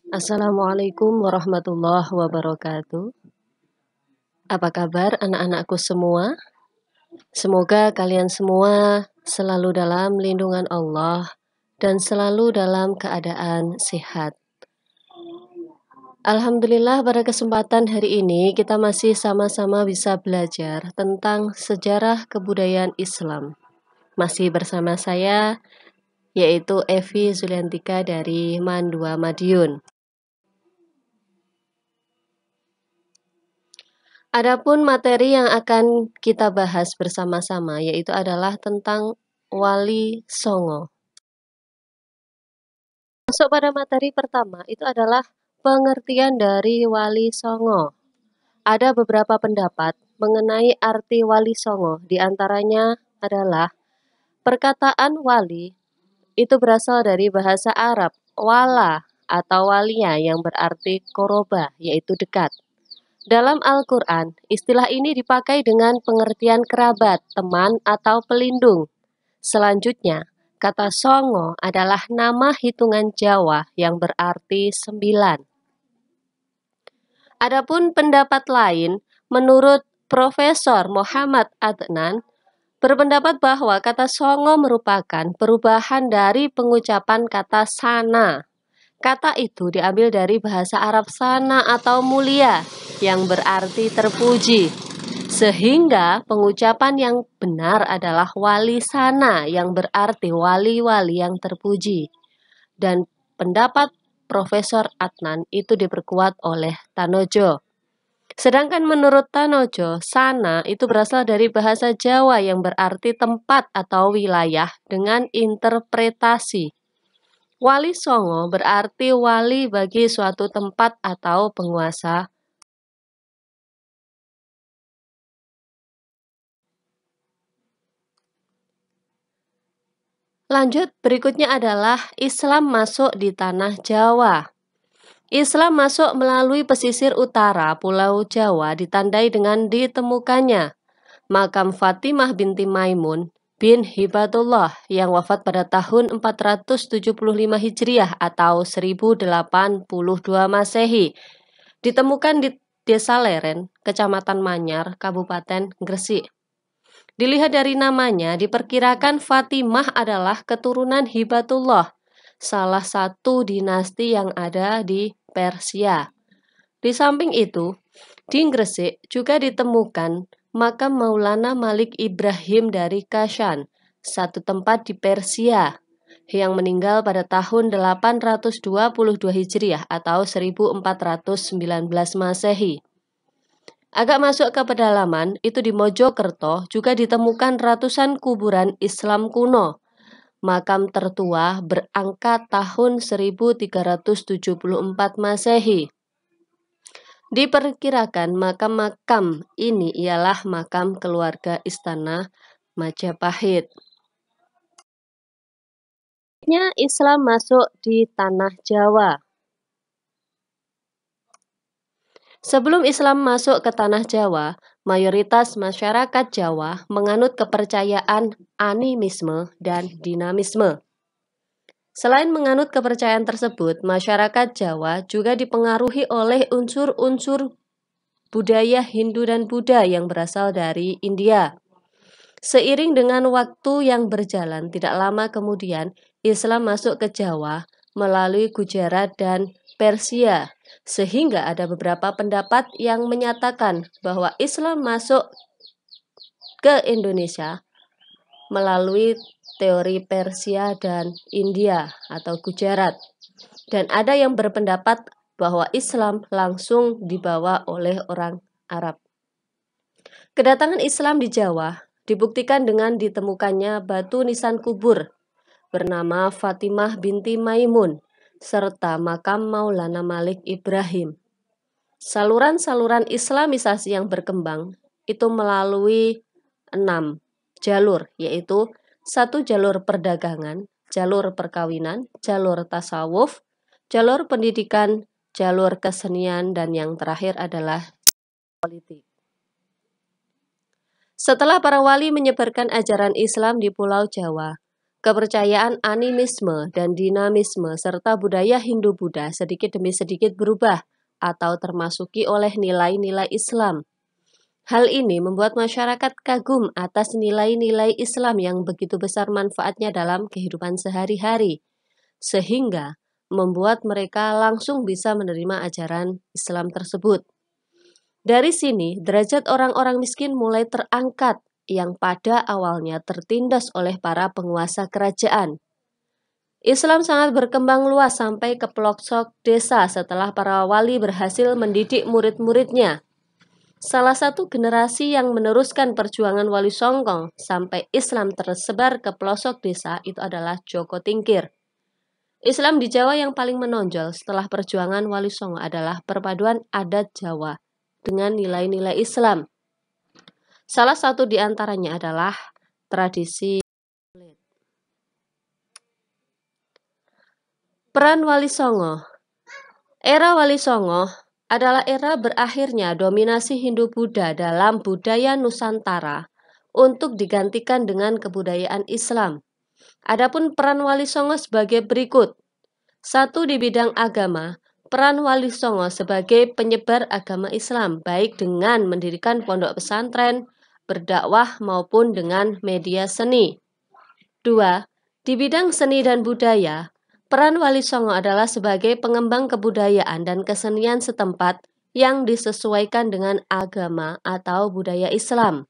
Assalamualaikum warahmatullahi wabarakatuh. Apa kabar anak-anakku semua? Semoga kalian semua selalu dalam lindungan Allah dan selalu dalam keadaan sehat. Alhamdulillah pada kesempatan hari ini kita masih sama-sama bisa belajar tentang sejarah kebudayaan Islam. Masih bersama saya yaitu Evi Zuliantika dari Mandua Madiun. Adapun materi yang akan kita bahas bersama-sama yaitu adalah tentang Wali Songo. Masuk pada materi pertama itu adalah pengertian dari Wali Songo. Ada beberapa pendapat mengenai arti Wali Songo. Di antaranya adalah perkataan wali itu berasal dari bahasa Arab wala atau walia yang berarti koroba yaitu dekat. Dalam Al-Quran, istilah ini dipakai dengan pengertian kerabat, teman, atau pelindung. Selanjutnya, kata songo adalah nama hitungan Jawa yang berarti 9. Adapun pendapat lain, menurut Profesor Muhammad Adnan, berpendapat bahwa kata songo merupakan perubahan dari pengucapan kata sana. Kata itu diambil dari bahasa Arab sana atau mulia yang berarti terpuji. Sehingga pengucapan yang benar adalah wali sana yang berarti wali-wali yang terpuji. Dan pendapat Profesor Adnan itu diperkuat oleh Tanojo. Sedangkan menurut Tanojo, sana itu berasal dari bahasa Jawa yang berarti tempat atau wilayah dengan interpretasi. Wali Songo berarti wali bagi suatu tempat atau penguasa. Lanjut, berikutnya adalah Islam masuk di tanah Jawa. Islam masuk melalui pesisir utara Pulau Jawa ditandai dengan ditemukannya makam Fatimah binti Maimun bin Hibatullah yang wafat pada tahun 475 Hijriah atau 1082 Masehi. Ditemukan di Desa Leren, Kecamatan Manyar, Kabupaten Gresik. Dilihat dari namanya, diperkirakan Fatimah adalah keturunan Hibatullah, salah satu dinasti yang ada di Persia. Di samping itu, di Gresik juga ditemukan makam Maulana Malik Ibrahim dari Kashan, satu tempat di Persia, yang meninggal pada tahun 822 Hijriah atau 1419 Masehi. Agak masuk ke pedalaman, itu di Mojokerto juga ditemukan ratusan kuburan Islam kuno. Makam tertua berangka tahun 1374 Masehi. Diperkirakan makam-makam ini ialah makam keluarga istana Majapahit. Islam masuk di tanah Jawa. Sebelum Islam masuk ke tanah Jawa, mayoritas masyarakat Jawa menganut kepercayaan animisme dan dinamisme. Selain menganut kepercayaan tersebut, masyarakat Jawa juga dipengaruhi oleh unsur-unsur budaya Hindu dan Buddha yang berasal dari India. Seiring dengan waktu yang berjalan, tidak lama kemudian Islam masuk ke Jawa melalui Gujarat dan Persia, sehingga ada beberapa pendapat yang menyatakan bahwa Islam masuk ke Indonesia melalui teori Persia dan India atau Gujarat. Dan ada yang berpendapat bahwa Islam langsung dibawa oleh orang Arab. Kedatangan Islam di Jawa dibuktikan dengan ditemukannya batu nisan kubur bernama Fatimah binti Maimun serta makam Maulana Malik Ibrahim. Saluran-saluran Islamisasi yang berkembang itu melalui 6 jalur, yaitu 1 jalur perdagangan, jalur perkawinan, jalur tasawuf, jalur pendidikan, jalur kesenian, dan yang terakhir adalah politik. Setelah para wali menyebarkan ajaran Islam di Pulau Jawa, Kepercayaan animisme dan dinamisme serta budaya Hindu-Buddha sedikit demi sedikit berubah atau termasuki oleh nilai-nilai Islam. Hal ini membuat masyarakat kagum atas nilai-nilai Islam yang begitu besar manfaatnya dalam kehidupan sehari-hari, sehingga membuat mereka langsung bisa menerima ajaran Islam tersebut. Dari sini, derajat orang-orang miskin mulai terangkat yang pada awalnya tertindas oleh para penguasa kerajaan. Islam sangat berkembang luas sampai ke pelosok desa setelah para wali berhasil mendidik murid-muridnya. Salah satu generasi yang meneruskan perjuangan Wali Songo sampai Islam tersebar ke pelosok desa itu adalah Joko Tingkir. Islam di Jawa yang paling menonjol setelah perjuangan Wali Songo adalah perpaduan adat Jawa dengan nilai-nilai Islam. Salah satu di antaranya adalah tradisi. Peran Wali Songo. Era Wali Songo adalah era berakhirnya dominasi Hindu-Buddha dalam budaya Nusantara untuk digantikan dengan kebudayaan Islam. Adapun peran Wali Songo sebagai berikut. 1. Di bidang agama, peran Wali Songo sebagai penyebar agama Islam, baik dengan mendirikan pondok pesantren, berdakwah maupun dengan media seni. 2. Di bidang seni dan budaya, peran Wali Songo adalah sebagai pengembang kebudayaan dan kesenian setempat yang disesuaikan dengan agama atau budaya Islam.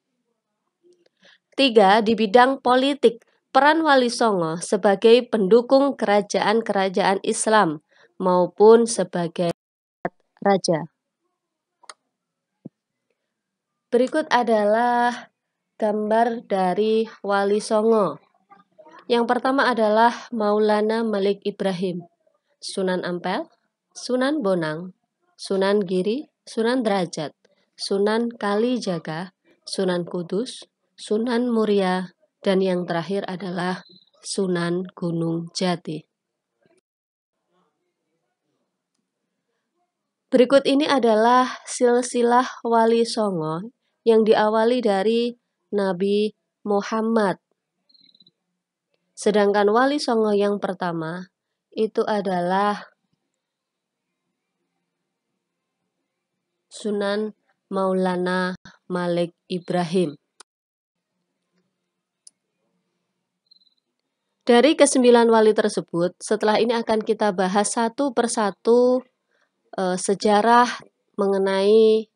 3. Di bidang politik, peran Wali Songo sebagai pendukung kerajaan-kerajaan Islam maupun sebagai raja. Berikut adalah gambar dari Wali Songo. Yang pertama adalah Maulana Malik Ibrahim, Sunan Ampel, Sunan Bonang, Sunan Giri, Sunan Derajat, Sunan Kalijaga, Sunan Kudus, Sunan Muria, dan yang terakhir adalah Sunan Gunung Jati. Berikut ini adalah silsilah Wali Songo yang diawali dari Nabi Muhammad. Sedangkan Wali Songo yang pertama itu adalah Sunan Maulana Malik Ibrahim. Dari ke-9 wali tersebut, setelah ini akan kita bahas satu persatu sejarah mengenai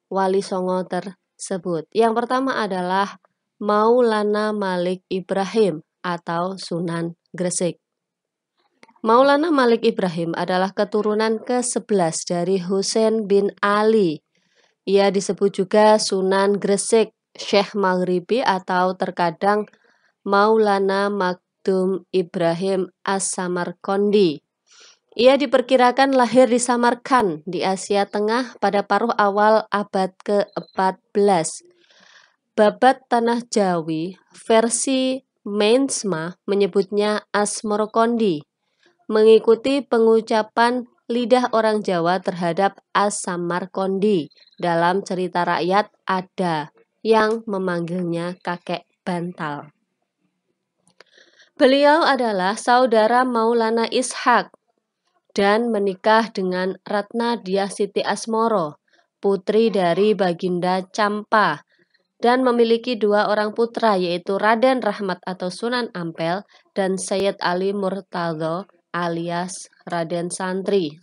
Wali Songo tersebut. Yang pertama adalah Maulana Malik Ibrahim atau Sunan Gresik. Maulana Malik Ibrahim adalah keturunan ke-11 dari Husain bin Ali. Ia disebut juga Sunan Gresik, Syekh Maghribi atau terkadang Maulana Makdum Ibrahim As-Samarqandi. Ia diperkirakan lahir di Samarkand di Asia Tengah pada paruh awal abad ke-14. Babat Tanah Jawi versi Meinsma menyebutnya Asmorokondi, mengikuti pengucapan lidah orang Jawa terhadap As-Samarqandi dalam cerita rakyat ada yang memanggilnya kakek bantal. Beliau adalah saudara Maulana Ishak dan menikah dengan Ratna Dyah Siti Asmoro, putri dari Baginda Campa, dan memiliki 2 orang putra yaitu Raden Rahmat atau Sunan Ampel dan Sayyid Ali Murtadho alias Raden Santri.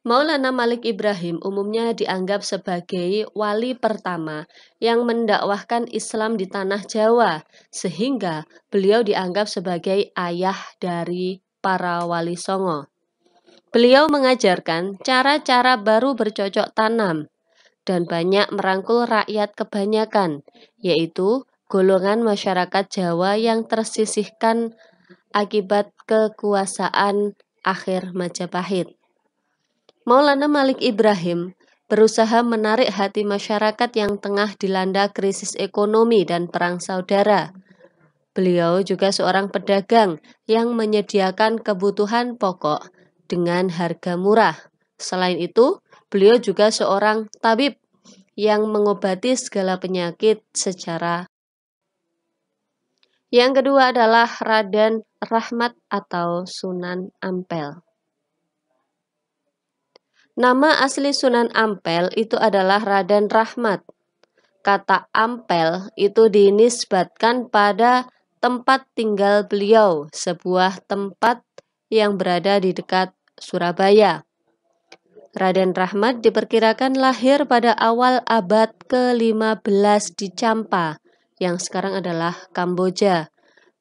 Maulana Malik Ibrahim umumnya dianggap sebagai wali pertama yang mendakwahkan Islam di tanah Jawa, sehingga beliau dianggap sebagai ayah dari para wali Songo. Beliau mengajarkan cara-cara baru bercocok tanam dan banyak merangkul rakyat kebanyakan, yaitu golongan masyarakat Jawa yang tersisihkan akibat kekuasaan akhir Majapahit. Maulana Malik Ibrahim berusaha menarik hati masyarakat yang tengah dilanda krisis ekonomi dan perang saudara. Beliau juga seorang pedagang yang menyediakan kebutuhan pokok dengan harga murah. Selain itu, beliau juga seorang tabib yang mengobati segala penyakit secara Yang kedua adalah Raden Rahmat atau Sunan Ampel. Nama asli Sunan Ampel itu adalah Raden Rahmat. Kata Ampel itu dinisbatkan pada tempat tinggal beliau, sebuah tempat yang berada di dekat Surabaya. Raden Rahmat diperkirakan lahir pada awal abad ke-15 di Champa, yang sekarang adalah Kamboja.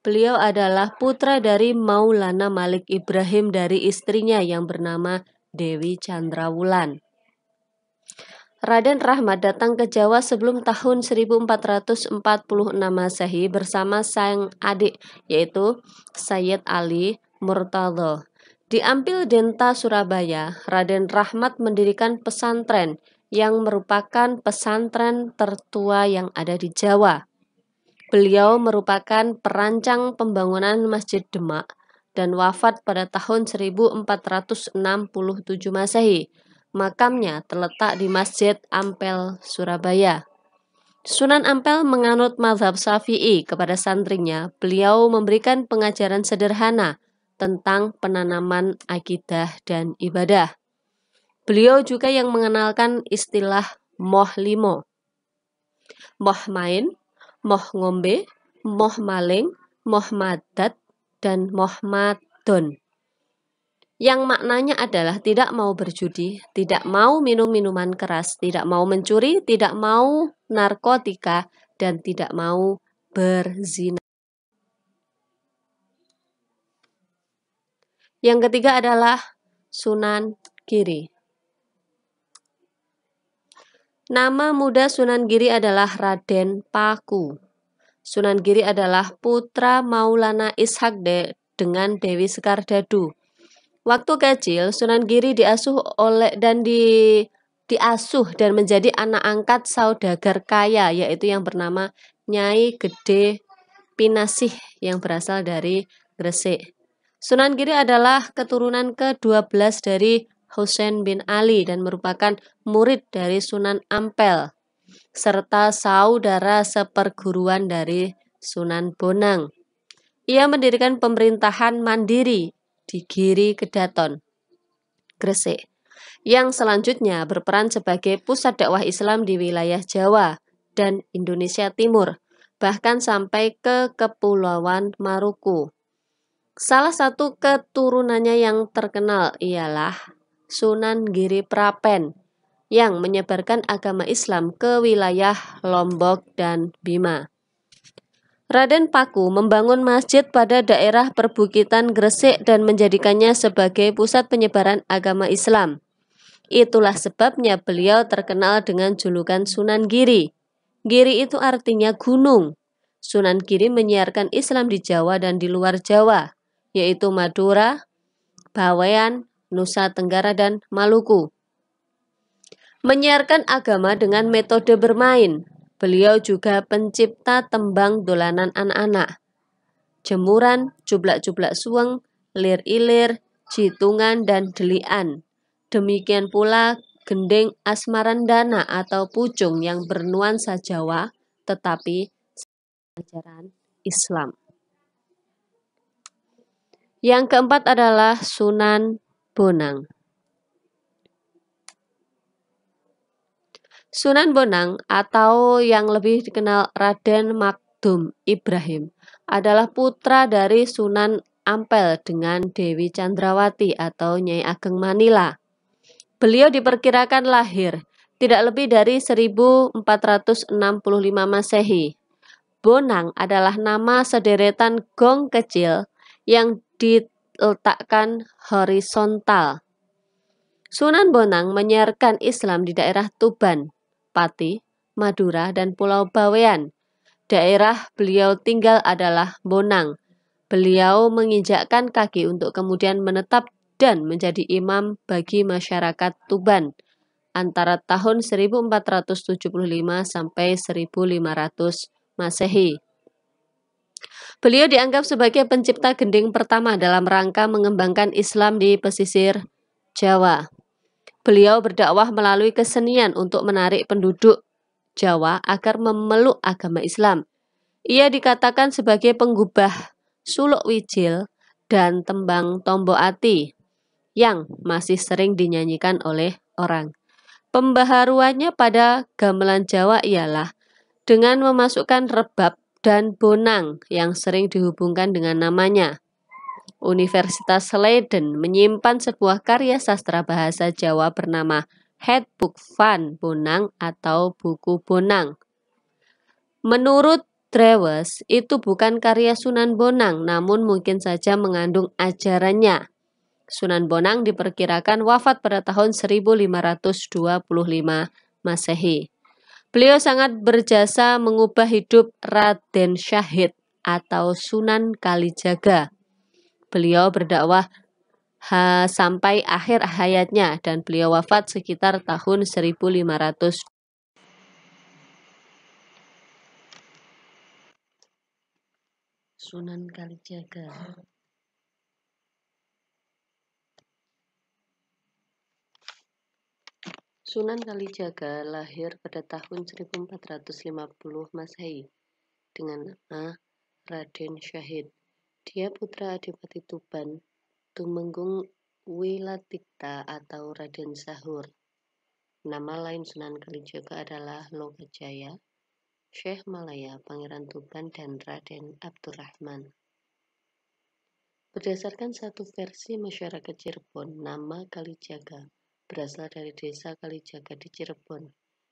Beliau adalah putra dari Maulana Malik Ibrahim dari istrinya yang bernama Dewi Chandrawulan. Raden Rahmat datang ke Jawa sebelum tahun 1446 Masehi bersama sang adik yaitu Sayyid Ali Murtadho. Di Ampil Denta Surabaya, Raden Rahmat mendirikan pesantren yang merupakan pesantren tertua yang ada di Jawa. Beliau merupakan perancang pembangunan Masjid Demak dan wafat pada tahun 1467 Masehi. Makamnya terletak di Masjid Ampel, Surabaya. Sunan Ampel menganut mazhab Syafi'i. Kepada santrinya, beliau memberikan pengajaran sederhana tentang penanaman akidah dan ibadah. Beliau juga yang mengenalkan istilah moh limo, moh main, moh ngombe, moh maling, moh madat, dan moh madon. Yang maknanya adalah tidak mau berjudi, tidak mau minum minuman keras, tidak mau mencuri, tidak mau narkotika, dan tidak mau berzina. Yang ketiga adalah Sunan Giri. Nama muda Sunan Giri adalah Raden Paku. Sunan Giri adalah putra Maulana Ishak dengan Dewi Sekardadu. Waktu kecil, Sunan Giri diasuh dan menjadi anak angkat saudagar kaya, yaitu yang bernama Nyai Gede Pinasih yang berasal dari Gresik. Sunan Giri adalah keturunan ke-12 dari Husain bin Ali dan merupakan murid dari Sunan Ampel, serta saudara seperguruan dari Sunan Bonang. Ia mendirikan pemerintahan mandiri di Giri Kedaton, Gresik, yang selanjutnya berperan sebagai pusat dakwah Islam di wilayah Jawa dan Indonesia Timur, bahkan sampai ke Kepulauan Maluku. Salah satu keturunannya yang terkenal ialah Sunan Giri Prapen yang menyebarkan agama Islam ke wilayah Lombok dan Bima. Raden Paku membangun masjid pada daerah perbukitan Gresik dan menjadikannya sebagai pusat penyebaran agama Islam. Itulah sebabnya beliau terkenal dengan julukan Sunan Giri. Giri itu artinya gunung. Sunan Giri menyiarkan Islam di Jawa dan di luar Jawa, yaitu Madura, Bawean, Nusa Tenggara, dan Maluku. Menyiarkan agama dengan metode bermain. Beliau juga pencipta tembang dolanan anak-anak, jemuran, cublak-cublak suweng, lir-ilir, jitungan, dan delian. Demikian pula gending asmarandana atau pucung yang bernuansa Jawa, tetapi ajaran Islam. Yang keempat adalah Sunan Bonang. Sunan Bonang atau yang lebih dikenal Raden Makdum Ibrahim adalah putra dari Sunan Ampel dengan Dewi Chandrawati atau Nyai Ageng Manila. Beliau diperkirakan lahir tidak lebih dari 1465 Masehi. Bonang adalah nama sederetan gong kecil yang diletakkan horizontal. Sunan Bonang menyiarkan Islam di daerah Tuban, Pati, Madura, dan Pulau Bawean. Daerah beliau tinggal adalah Bonang. Beliau menginjakkan kaki untuk kemudian menetap dan menjadi imam bagi masyarakat Tuban antara tahun 1475 sampai 1500 Masehi. Beliau dianggap sebagai pencipta gending pertama dalam rangka mengembangkan Islam di pesisir Jawa. Beliau berdakwah melalui kesenian untuk menarik penduduk Jawa agar memeluk agama Islam. Ia dikatakan sebagai penggubah suluk wijil dan tembang Tombo Ati yang masih sering dinyanyikan oleh orang. Pembaharuannya pada gamelan Jawa ialah dengan memasukkan rebab dan bonang yang sering dihubungkan dengan namanya. Universitas Leiden menyimpan sebuah karya sastra bahasa Jawa bernama Handboek van Bonang atau Buku Bonang. Menurut Drewes, itu bukan karya Sunan Bonang, namun mungkin saja mengandung ajarannya. Sunan Bonang diperkirakan wafat pada tahun 1525 Masehi. Beliau sangat berjasa mengubah hidup Raden Syahid atau Sunan Kalijaga. Beliau berdakwah sampai akhir hayatnya dan beliau wafat sekitar tahun 1500. Sunan Kalijaga. Sunan Kalijaga lahir pada tahun 1450 Masehi dengan nama Raden Syahid. Dia putra Adipati Tuban, Tumenggung Wilatikta atau Raden Sahur. Nama lain Sunan Kalijaga adalah Lokajaya, Syekh Malaya, Pangeran Tuban, dan Raden Abdurrahman. Berdasarkan satu versi masyarakat Cirebon, nama Kalijaga berasal dari desa Kalijaga di Cirebon.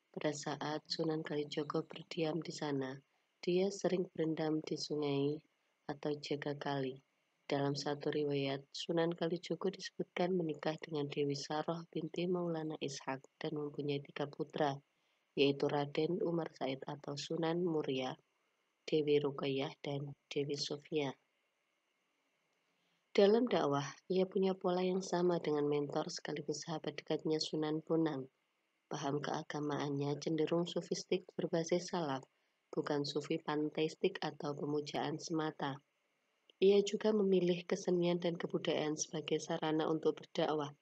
Pada saat Sunan Kalijogo berdiam di sana, dia sering berendam di sungai atau jaga kali. Dalam satu riwayat, Sunan Kalijogo disebutkan menikah dengan Dewi Saroh binti Maulana Ishak dan mempunyai 3 putra, yaitu Raden Umar Said atau Sunan Muria, Dewi Ruqayyah, dan Dewi Sofia. Dalam dakwah, ia punya pola yang sama dengan mentor sekaligus sahabat dekatnya Sunan Bonang. Paham keagamaannya cenderung sufistik berbasis salaf, bukan sufi panteistik atau pemujaan semata. Ia juga memilih kesenian dan kebudayaan sebagai sarana untuk berdakwah.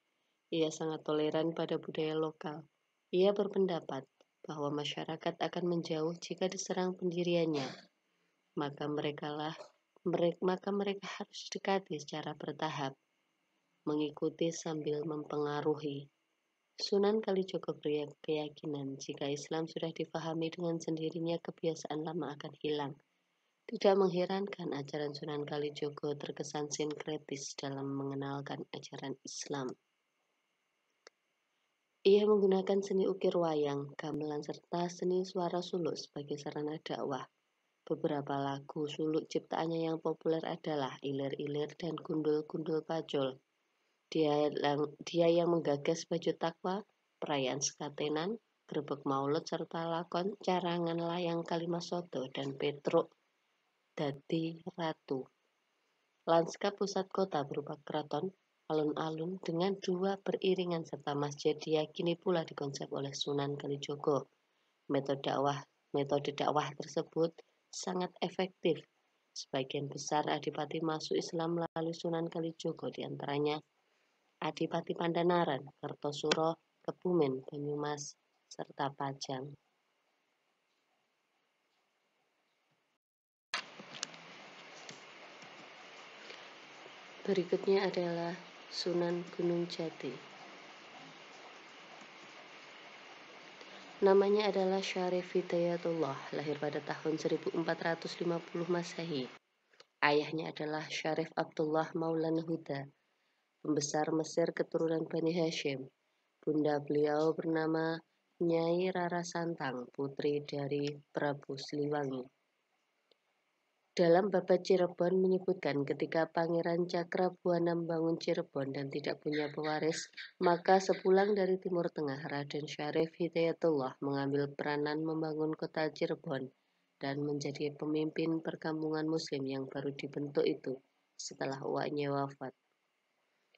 Ia sangat toleran pada budaya lokal. Ia berpendapat bahwa masyarakat akan menjauh jika diserang pendiriannya. Maka mereka harus dekati secara bertahap, mengikuti sambil mempengaruhi. Sunan Kalijogo berkeyakinan jika Islam sudah difahami dengan sendirinya kebiasaan lama akan hilang. Tidak mengherankan ajaran Sunan Kalijogo terkesan sinkretis dalam mengenalkan ajaran Islam. Ia menggunakan seni ukir wayang, gamelan, serta seni suara suluk sebagai sarana dakwah. Beberapa lagu suluk ciptaannya yang populer adalah Ilir-ilir dan Gundul-gundul Pacul. Dia yang menggagas baju takwa, perayaan sekatenan, grebek maulud, serta lakon carangan layang Kalimasoto dan Petruk dadi ratu. Lanskap pusat kota berupa keraton, alun-alun dengan 2 beriringan serta masjid diyakini pula dikonsep oleh Sunan Kalijogo. Metode dakwah tersebut sangat efektif. Sebagian besar adipati masuk Islam melalui Sunan Kalijogo, diantaranya Adipati Pandanaran, Kertosuro, Kebumen, Banyumas, serta Pajang. Berikutnya adalah Sunan Gunung Jati. Namanya adalah Syarif Hidayatullah, lahir pada tahun 1450 Masehi. Ayahnya adalah Syarif Abdullah Maulana Huda, pembesar Mesir keturunan Bani Hashim. Bunda beliau bernama Nyai Rara Santang, putri dari Prabu Siliwangi. Dalam Babat Cirebon menyebutkan ketika Pangeran Cakrabuana membangun Cirebon dan tidak punya pewaris, maka sepulang dari Timur Tengah, Raden Syarif Hidayatullah mengambil peranan membangun kota Cirebon dan menjadi pemimpin perkampungan Muslim yang baru dibentuk itu setelah uaknya wafat.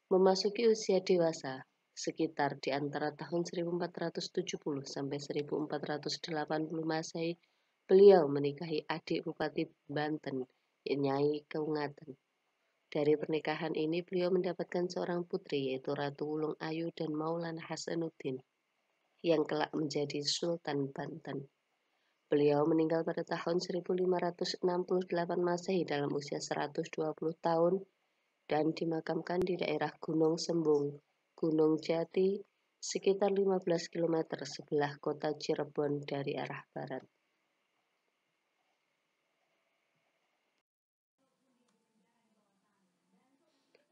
Memasuki usia dewasa, sekitar di antara tahun 1470 sampai 1480 Masehi, beliau menikahi adik Bupati Banten, Nyai Keungaten. Dari pernikahan ini beliau mendapatkan seorang putri yaitu Ratu Wulung Ayu dan Maulana Hasanuddin yang kelak menjadi Sultan Banten. Beliau meninggal pada tahun 1568 Masehi dalam usia 120 tahun dan dimakamkan di daerah Gunung Sembung, Gunung Jati, sekitar 15 km sebelah kota Cirebon dari arah barat.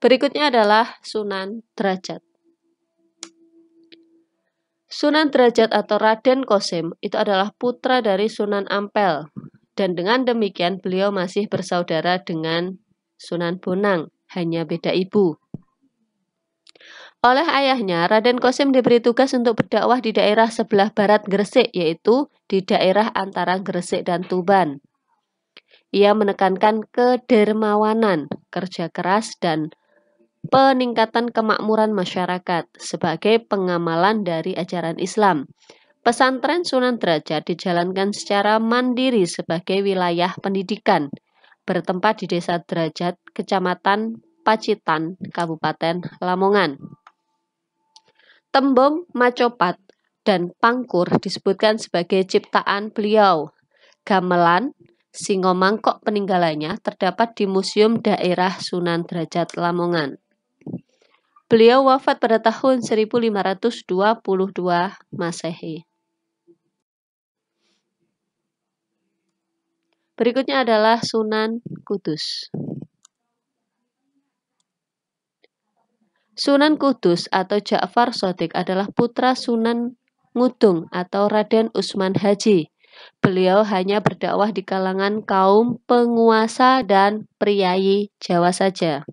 Berikutnya adalah Sunan Derajat. Sunan Derajat atau Raden Kosim itu adalah putra dari Sunan Ampel, dan dengan demikian beliau masih bersaudara dengan Sunan Bonang, hanya beda ibu. Oleh ayahnya, Raden Kosim diberi tugas untuk berdakwah di daerah sebelah barat Gresik, yaitu di daerah antara Gresik dan Tuban. Ia menekankan kedermawanan, kerja keras, dan peningkatan kemakmuran masyarakat sebagai pengamalan dari ajaran Islam. Pesantren Sunan Derajat dijalankan secara mandiri sebagai wilayah pendidikan, bertempat di Desa Derajat, Kecamatan Pacitan, Kabupaten Lamongan. Tembung Macopat dan Pangkur disebutkan sebagai ciptaan beliau. Gamelan, singo mangkok peninggalannya terdapat di Museum Daerah Sunan Derajat Lamongan. Beliau wafat pada tahun 1522 Masehi. Berikutnya adalah Sunan Kudus. Sunan Kudus atau Ja'far Shadiq adalah putra Sunan Ngudung atau Raden Usman Haji. Beliau hanya berdakwah di kalangan kaum penguasa dan priai Jawa saja.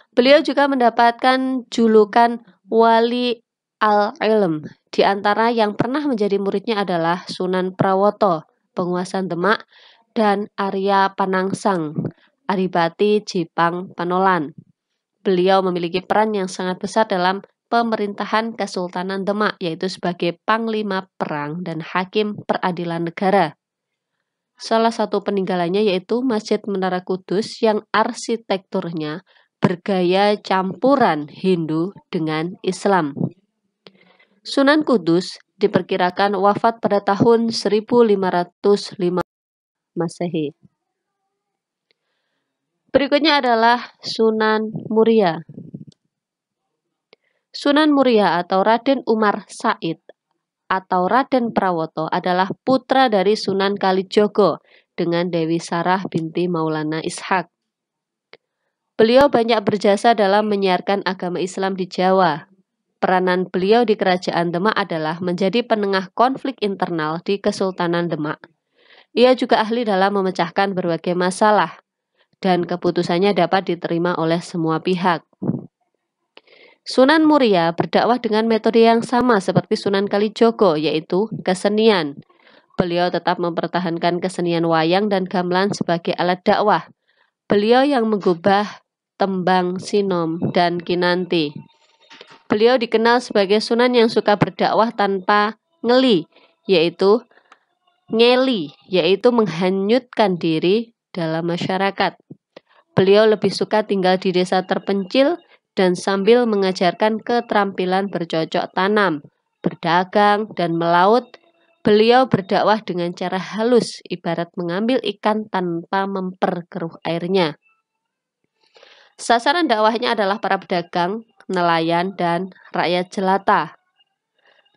Beliau juga mendapatkan julukan Wali al-Ilm. Di antara yang pernah menjadi muridnya adalah Sunan Prawoto, penguasa Demak, dan Arya Panangsang, Adipati Jipang Panolan. Beliau memiliki peran yang sangat besar dalam pemerintahan Kesultanan Demak, yaitu sebagai Panglima Perang dan Hakim Peradilan Negara. Salah satu peninggalannya yaitu Masjid Menara Kudus yang arsitekturnya bergaya campuran Hindu dengan Islam. Sunan Kudus diperkirakan wafat pada tahun 1505 Masehi. Berikutnya adalah Sunan Muria. Sunan Muria atau Raden Umar Said atau Raden Prawoto adalah putra dari Sunan Kalijogo dengan Dewi Sarah binti Maulana Ishak. Beliau banyak berjasa dalam menyiarkan agama Islam di Jawa. Peranan beliau di Kerajaan Demak adalah menjadi penengah konflik internal di Kesultanan Demak. Ia juga ahli dalam memecahkan berbagai masalah, dan keputusannya dapat diterima oleh semua pihak. Sunan Muria berdakwah dengan metode yang sama seperti Sunan Kalijogo, yaitu kesenian. Beliau tetap mempertahankan kesenian wayang dan gamelan sebagai alat dakwah. Beliau yang menggubah tembang sinom dan kinanti. Beliau dikenal sebagai Sunan yang suka berdakwah tanpa ngeli, yaitu menghanyutkan diri dalam masyarakat. Beliau lebih suka tinggal di desa terpencil dan sambil mengajarkan keterampilan bercocok tanam, berdagang, dan melaut. Beliau berdakwah dengan cara halus, ibarat mengambil ikan tanpa memperkeruh airnya. Sasaran dakwahnya adalah para pedagang, nelayan, dan rakyat jelata.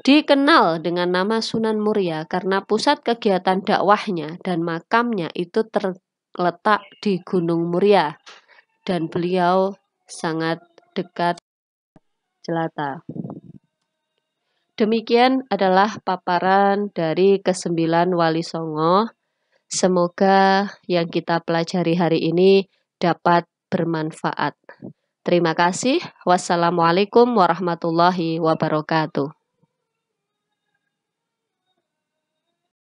Dikenal dengan nama Sunan Muria karena pusat kegiatan dakwahnya dan makamnya itu terletak di Gunung Muria, dan beliau sangat dekat jelata. Demikian adalah paparan dari ke-9 Wali Songo. Semoga yang kita pelajari hari ini dapat bermanfaat. Terima kasih. Wassalamualaikum warahmatullahi wabarakatuh.